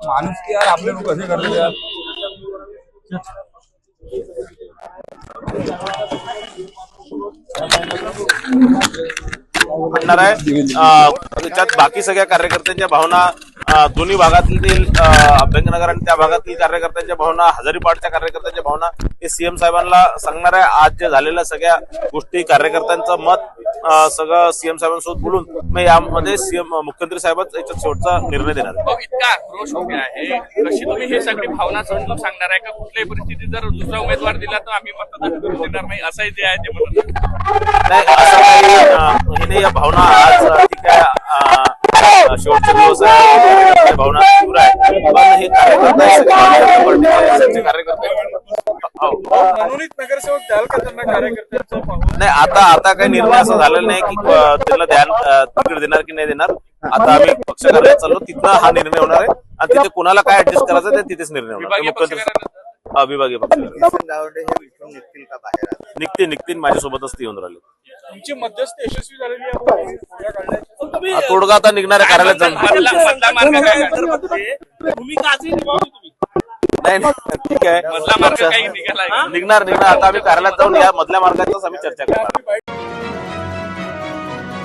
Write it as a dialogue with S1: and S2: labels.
S1: माणूस की यार आपले लोक कसे करतो यार.
S2: म्हणणार आहे त्याच्यात बाकी सगळ्या कार्यकर्त्यांच्या भावना, दोन्ही भागातील अभ्यंगनगर आणि त्या भागातील कार्यकर्त्यांच्या भावना, हजारीपाडच्या कार्यकर्त्यांच्या भावना हे सीएम साहेबांना सांगणार आहे. आज जे झालेल्या सगळ्या गोष्टी, कार्यकर्त्यांचं मत सगळं सीएम साहेबांसोबत बोलून मग यामध्ये सीएम मुख्यमंत्री साहेबच याच्यात शेवटचा निर्णय देणार.
S3: इतका आक्रोश उभे आहे, कशी तुम्ही हे सगळी भावना समजून सांगणार आहे का? कुठल्याही परिस्थितीत जर दुसरा उमेदवार दिला तर आम्ही मतदान करू देणार नाही, असंही जे आहे ते म्हणून
S2: नाही, असं काही या भावना आज ठीक आहे, शेवटचे दिवस आहे, भावना तीव्र आहे, पण हे कार्यकर्ते
S1: नगरसेवक द्याल का त्यांना कार्यकर्त्यांचं?
S2: नाही, आता काही निर्णय असा झालेला नाही की त्यांना तिकीट देणार की नाही देणार. आता आम्ही पक्ष कार्यालयात चाललो, तिथं हा निर्णय होणार आहे आणि तिथे कुणाला काय ऍडजस्ट करायचं ते तिथेच निर्णय होणार. विभागीय पक्ष निघतील माझ्यासोबतच ती येऊन राहिले.
S1: तुमची मध्यस्थी यशस्वी झालेली आहे.
S2: तोडगा आता निघणाऱ्या कार्यालयात जाऊन नाही ठीक आहे, निघणार. आता आम्ही कार्यालयात जाऊन या मधल्या मार्गाचाच आम्ही चर्चा करणार.